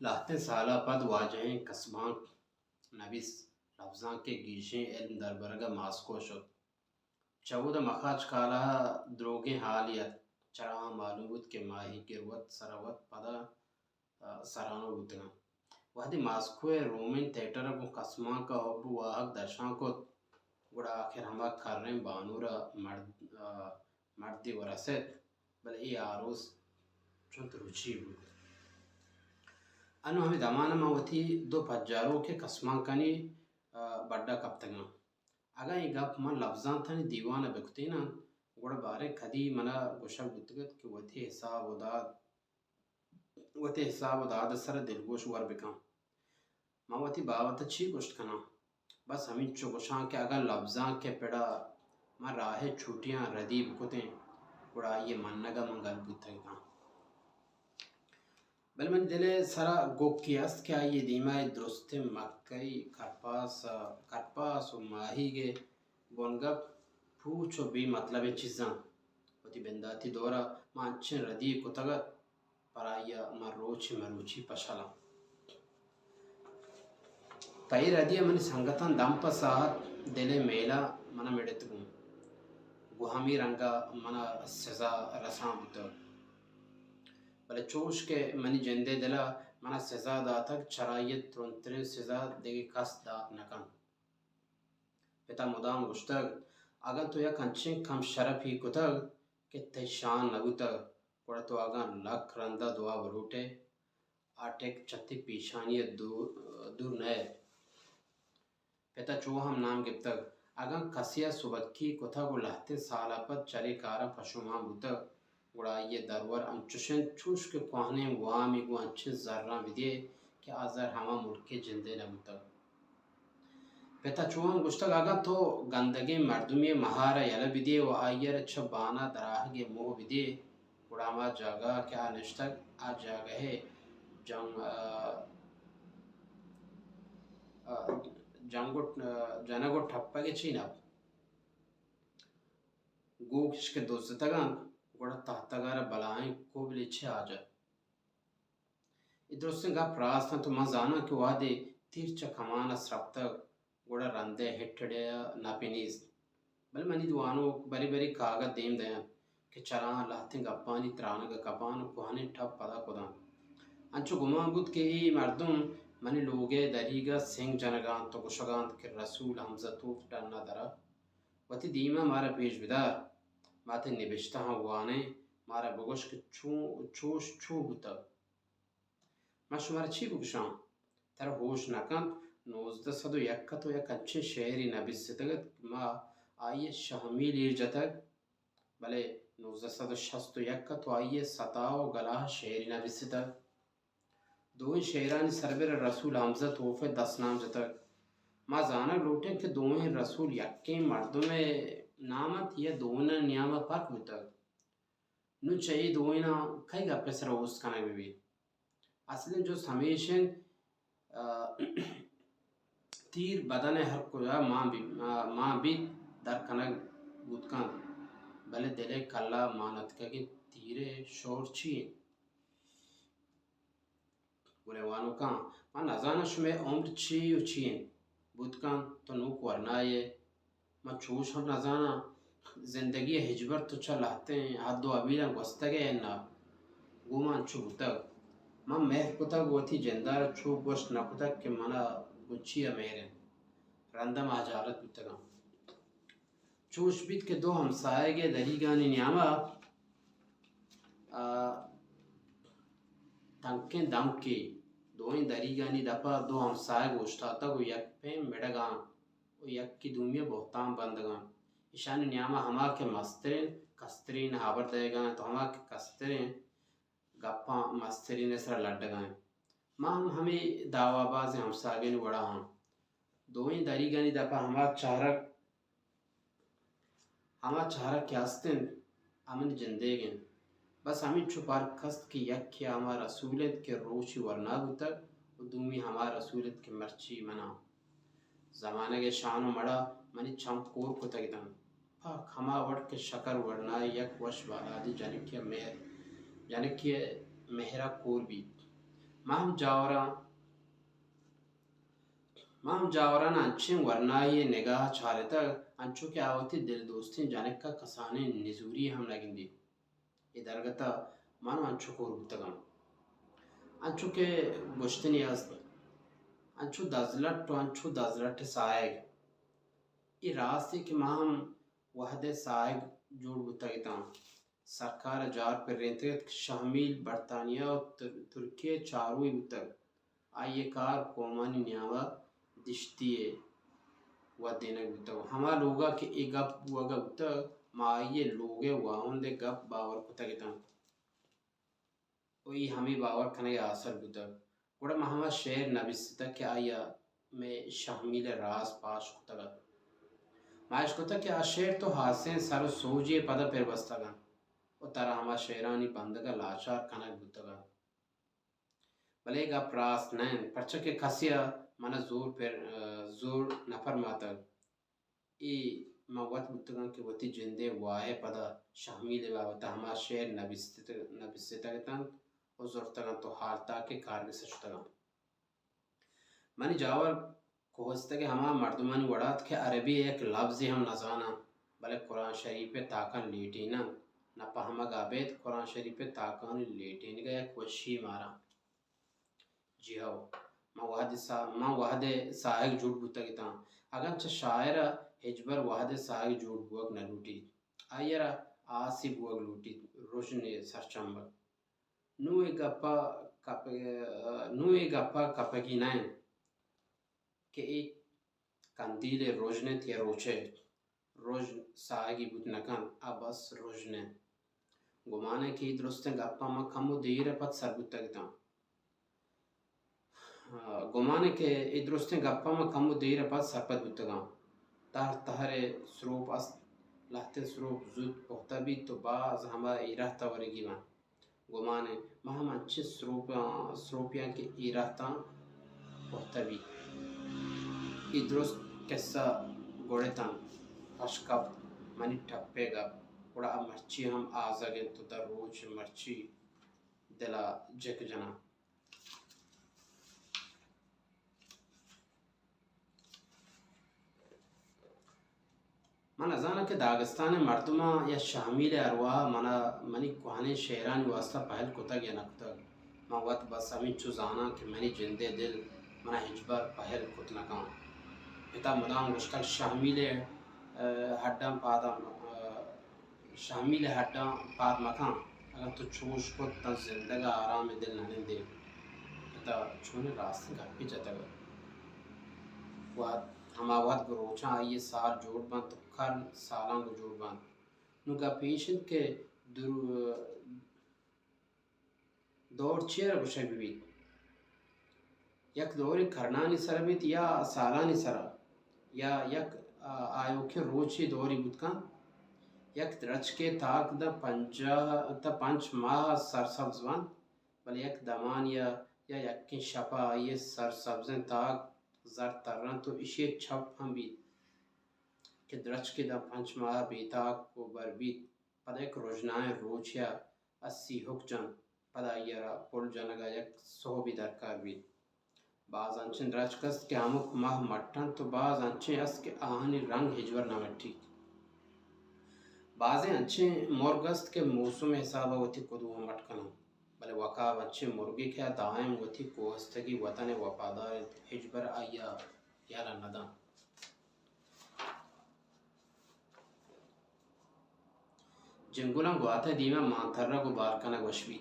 لہتے سالہ پد واجہیں قسماں نویس لفظاں کے گیشیں علم در برگہ ماسکو شد چود مخاچ کالہ دروگیں حالیت چراہاں معلوم بود کہ ماہی گروت سروت پدا سرانو بودگاں وحدی ماسکو رومن تھیٹر کو قسماں کا حب واہک درشاں کو گڑا آخر ہما کریں بانورا مردی ورسد بل ای آروس چونت روچی بود انو ہمیں دمانا ما وتی دو پجاروں کے قسمان کنی بڑا کپتگاں اگا ای گپ من لفظاں تھنی دیوانا بکتینا گوڑا بارے کدی منا گوشک بتگت کہ وتی حساب و داد سر دلگوش ور بکاں ما وتی باوتا چی گوشت کنا بس ہمیں چو گوشاں کہ اگر لفظاں کے پڑا من راہ چھوٹیاں ردی بکتیں گوڑا یہ منگا منگل بوتگاں بل من دل سرا گوکی است کہ آئیے دیمائی درست مکئی کرپاس و ماہی گے گونگپ پوچھ و بھی مطلب چیزاں وتی بنداتی دورا مانچن ردی کتگت پر آئیا مروچی پشلا تائی ردی من سنگتاں دم پساہت دل میلا منا میڈتگوں گو ہمی رنگا منا سزا رساں بودتا بلے چوش کے منی جندے دلا منا سزا داتک چرائیت ترنترین سزا دیگی کس دات نکن پتا مدام گشتگ اگر تو یک انچین کم شرفی کتگ کہ تی شان نبوتگ گوڑا تو اگر لک رندہ دعا بروٹے آٹیک چتی پیشانی دور نئے پتا چو ہم نام گپتگ اگر کسیا سبکی کتگ و لہتے سالا پت چلی کارا پشومان بوتگ گوڑا یہ درور انچوشن چوش کے کوہنے وامی گو انچین ذران بدیے کہ آزر ہما ملک جندے نبوتگ پتا چوہم گشتگ اگر تو گندگی مردمی مہارا یلا بدیے و آئیر چبانا دراہگی موہ بدیے گوڑا ما جاگا کیا نشتگ آ جاگہ ہے جنگو ٹھپا کے چینب گو کشک دوزتگاں گوڑا تحتگار بلائیں کو بلی چھے آجا ادرستن گا پراستان تو من زانا کہ وادے تیر چا کمانا سرپتگ گوڑا رندے ہٹڑیا ناپی نیست بل منی دوانو بری کاغت دیم دیاں کہ چراہاں لہتیں گپانی ترانگا کپانو کوہنے ٹھپ پدا کداں انچو گمان بود کہ ای مردم منی لوگے دریگا سنگ جنگان تو گشگان کہ رسول حمزہ توف ڈرنا درا وتی دیما مارا پیش بدار ماتے نبشتہ ہاں گوانے مارا بگوش کہ چوش چو بوتا ما شمار چی بگشاں تر ہوش نکن 1901 تو یک اچھے شہری نبیستگت ما آئیے شہمی لیر جتگ بلے 1961 تو آئیے ستاو گلاہ شہری نبیستگ دوئیں شہرانی سربر رسول حمزہ توفے 10 نام جتگ ما زانا لوٹیں کہ دوئیں رسول یکیں مردم نامت یا دوئیں نیامہ پاک بتگ نو چاہیے دوئیں کئی گا پیسر ہوست کھانا بھی اصلی جو ہمیشن تیر بدن ہر کجا ماں بھی در کنگ بودکان بلے دلے کلا مانت کہ تیرے شور چین بولے وانو کان ما نزانا شمیں عمر چی و چین بودکان تو نوک ورنائے ما چوش ہم نزانا زندگی حجبر تو چا لہتے ہیں حد و عبیلہ گوستگے نا گومان چو بودتگ ما مہر کتگ وطی جندار چو گوشت نکتگ کہ منا گچی مہرن رندم آجالت بودتگا چوش بیت کہ دو ہمسائے گے دریگانی نیامہ تنکیں دم کی دوئیں دریگانی دپا دو ہمسائے گوشتاتا گو یک پیم میڈگان و یک کی دومیہ بہتان بندگان اشان نیامہ ہما کے مسترین کسترین حابر دے گاں تو ہما کے کسترین گپاں مسترین سر لڑگاں ما ہمیں دعوی باز ہمساگین وڑا ہاں دوئیں دریگانی دپا ہما چہرہ کیاستن امن جندے گن بس ہمیں چھپار کست کی یک کیا ہما رسولت کے روشی ورنا بودتگ و دومی ہما رسولت کے مرچی منا زمانہ کے شان و مڑا منی چم کور کتگ دن پاک ہما وڑ کے شکر ورنا یک وش بالادی جنکی مہرہ کور بھی ما هم جاوران انچین ورنای نگاه چارتا انچو که آوتی دل دوستین جانکا کسانه نزوری هم نگندی ادرگتا مانو انچو کور بتگم انچو که گشتنی است انچو دزلت تو انچو دزلت سایگ ای راستی که ما هم وحده سایگ جوڑ بتگیتا سرکار جار پر رینتگت شامل برطانیہ و ترکیه چاروی بتگ آئیے کار قومانی نیاوا دشتیه و دینک بتو ہما لوگا کہ ای گپ وگا بتا ما آئیے لوگے واہن دے گپ باور کتا گتا وی ہمیں باور کنے آثر بتا گوڑا ما ہما شعر نبیستا کہ آیا میں شامل راز پاش کتا گا ماش کتا کہ آ شعر تو حاسین سر و سوجی پدا پر بستا گا و ترا ہما شعرانی بندگا لاچار کنک بتا گا بلے گا پراست نین پرچہ کہ کسیا منا زور نفر ماتا ای موت بتگان کہ وتی جندے واہے پدا شامل بابتا ہما شعر نبیستا گتان و زورتگان تو حالتا کے کارگ سچتگان منی جاور کوہستا کہ ہما مردمانی وڑات کہ عربی ایک لفظی ہم نزانا بلے قرآن شریف تاکن لیٹینا نپا ہما گابیت قرآن شریف تاکن لیٹین گا یک وشی مارا جی ہاو ما وحد سائق جوڑ بوتا گتا اگرچہ شاعرہ ہجبر وحد سائق جوڑ بوگ نہ لوٹی آئیرہ آسی بوگ لوٹی روشن سرچمبر نوے گپا کپگی نائن کہ ایک کندیل روشنے تیا روچے روش سائگی بود نکن ابس روشنے گمانے کی درستن گپا ما کمو دیر پت سر بوتا گتا گمانے کے ادرستیں گپا ما کمو دیر پس سرپت بتگاں تہرے سروپ اس لہتے سروپ زود پختہ بھی تو باز ہما ایرہتا ورگی من گمانے ما ہم انچے سروپیاں کے ایرہتا پختہ بھی ادرست کسا گوڑے تاں اشکب منی ٹپے گا گوڑا مرچی ہم آزاگیں تو در روچ مرچی دلا جک جنا من ازانا کہ داغستان مردما یا شامل ارواح منی کوہنے شہران واسطہ پہل کتا گیا نکتا من وقت بس ہمیں چو زانا کہ منی جندے دل منا ہجبر پہل کت نکان پتا مدام گشتک شامل ہڈاں پاد مکان اگر تو چوش کت تا زندگا آرام دل ننن دے پتا چونے راستے گھر پی جاتا گا ہما وقت گروچاں آئیے سال جوڑ بند تو کل سالان کو جوڑ بند نو گا پیشن کے دور چیر گوشک بیت یک دوری کرنانی سر بیت یا سالانی سر یا یک آیو کے روچی دوری بود کن یک درچ کے تاک دا 5 ماہ سر سبز بند بل یک دمان یا یکی شپا آئیے سر سبزن تاک زر ترن تو اشی چھپ ہم بیت کہ درچ کے دا 5 ماہ بیتاک کو بر بیت پدا ایک روزنائے روچیا 80 حک جن پدا یرا پل جنگا یک 100 بھی درکار بیت بعض انچن درچ کست کہ ہمک ماہ مٹن تو بعض انچن اس کے آہنی رنگ ہجور نہ مٹی بعض انچن مرگست کے موسم حسابہ ہوتی کدو مٹکنم بلے وقاب اچھے مرگی کیا دائم وتی کوہستگی وطن وفادار ہجبر آیا یالا ندان جنگولان گواتا دیما مانتر کو بارکانا گوشوی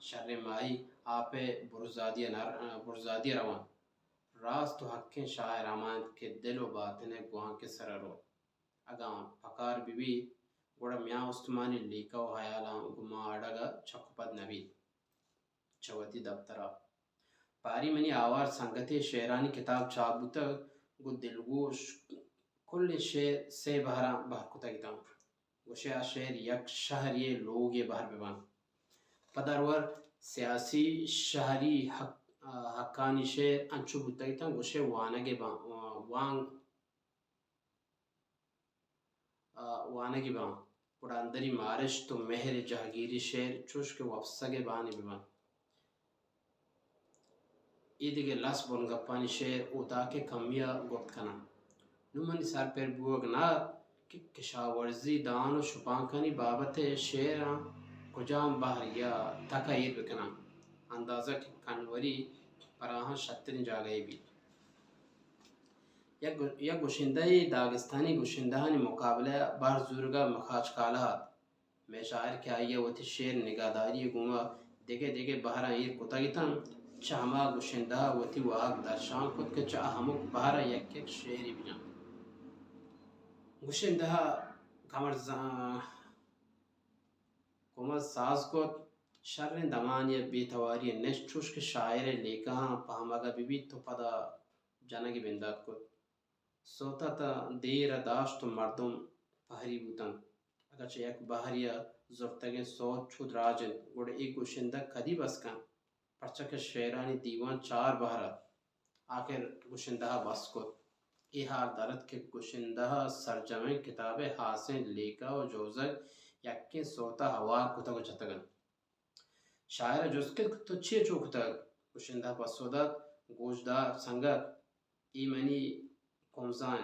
شر ماہی آپ برزادی روان راست تو حقیں شاعر آماند کے دل و باطن گوہاں کے سر رو اگاں پکار بی گوڑا میاں استمانی لیکا و حیالان گما اڑگا چکپد نبی چوتی دفترہ پاری منی آوار سنگتی شعرانی کتاب چابوتا گو دلگوش کل شعر سے بہران بہکتا گیتاں گوشے شعر یک شہر یہ لوگ یہ بہر ببان پدرور سیاسی شہری حقانی شعر انچو بوتا گیتاں گوشے وانگے بان پڑا اندری مارش تو مہر جہگیری شعر چوش کے وفسگے بانی ببان ایدگے لس بون گپانی شعر اودا کے کمیا گفت کنم نو منی سر پر بوگ نا کہ کشاورزی دان و شپانکنی بابت شعر کجام بحر یا تکایر بکنم اندازہ کہ کنوری پراہاں شترین جاگئی بھی یا گوشندہ داغستانی گوشندہانی مقابلہ بحر زورگا مخاچ کالات میں شاعر کے آئیے وتی شعر نگاداری گوما دیکھے دیکھے بہرا ایر کتا گیتن چاہما گوشندہ وتی واق درشان کت کے چاہ ہمک بہرا یک یک شعری بیان گوشندہ کمر ساز کت شر دمانی بیتواری نش چوش کے شاعر لیکہاں پہمگا بی بی تو پدا جنگی بندات کت سوتا تا دیر داشت و مردم پہری بوتن اگرچہ یک بحریا زرتگیں سوت چھود راجن گوڑے ایک گوشندہ کدی بس کن پرچک شعرانی دیوان چار بحرا آخر گوشندہ بس کت ای حال دارد کہ گوشندہ سرجمیں کتاب حاسن لیکا و جوزگ یکی سوتا ہوار کتا کو چتگن شاعر جوزکت تو چیئے چوکتا گوشندہ بسودت گوشدار سنگت ای منی کمزان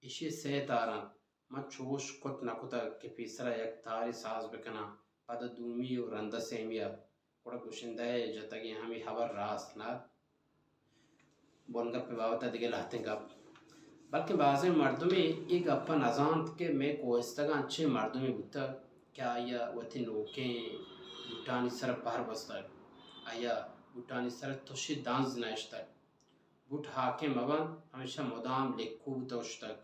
اشی سہ تاران ما چوش کت نکتا کہ پیسرا یک تاری ساز بکنا پدا دومی و رندہ سیمیا کڑا گوشندہ جتگی ہمی خبر راست نا بونگا پہ باوتا دیگے لہتیں گپ بلکہ بعض مردمی ای گپا نزانت کہ میں کوہستگا اچھے مردمی بوتا کیا آیا وتی نوکیں بوٹانی سر پہر بستا آیا بوٹانی سر توشی دانز نائشتا بوٹ حاکم مبن ہمیشہ مدام لکھو توشتک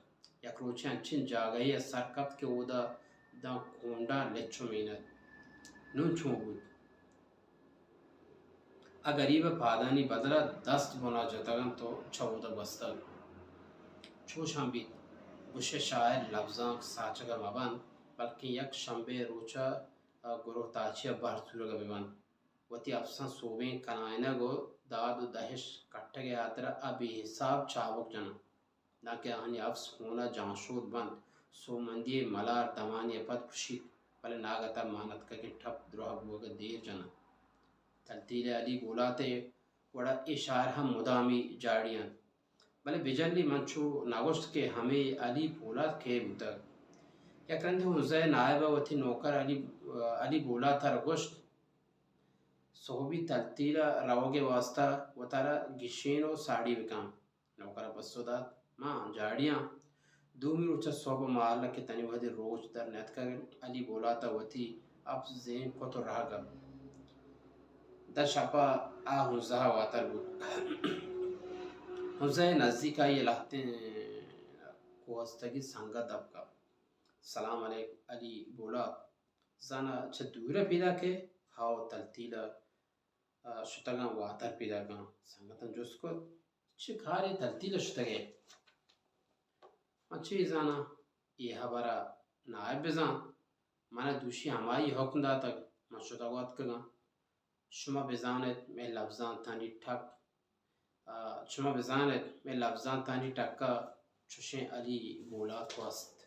یک روچے انچین جاگئی سر کپت کہ او دا کونڈا لچو مینت نون چون بود اگریب پادانی بدلا دست بنا جتگن تو چودا بستگ چوش ہم بھی گوش شاعر لفظاں ساچگا مبن بلکہ یک شنبے روچا گروہ تاچیا بہر سورگا ببن وتی افسان صوبیں کنائنہ گو داد و دہش کٹگے آترا ابی حساب چاوک جنا نہ کہ آنی افس ہونا جانشود بند سو مندی ملار دمانی پد کشید بلے ناگتا مانت کا کہ ٹھپ دروہ بوگا دیر جنا تلتیل علی بولاتے وڑا اشار ہم مدامی جاڑیاں بلے بجلی منچو ناگوشت کے ہمیں علی بولات کے بوتا یا کرندے حضای نائبہ وتی نوکر علی بولاتا رگوشت صحبی تلتیلا روگے واسطہ و تارا گشین و ساڑی بکام نوکر بسو داد ماں جاڑیاں دومی روچا صحبہ محلہ کے تنی وحدی روچ در نیت کر علی بولاتا وتی اب زین کو تو رہا گا در شپا ہنزہ واتر بود ہنزہ نزدیک آئی لہتیں کوہستگی سنگا دب کا سلام علیک علی بولات زانا چھ دورہ پیدا کے ہاو تلتیلا شتگاں واتر پیدا کن سنگتن جس کو چھ کھارے تلتیلا شتگے چھ زانا یہ برا نائب بزان مانا دوشی ہمائی حکم داتا من شتگوات کگا شما بزانت میں لفظان تانی ٹھک شما بزانت میں لفظان تانی ٹکا چشیں علی بولات واست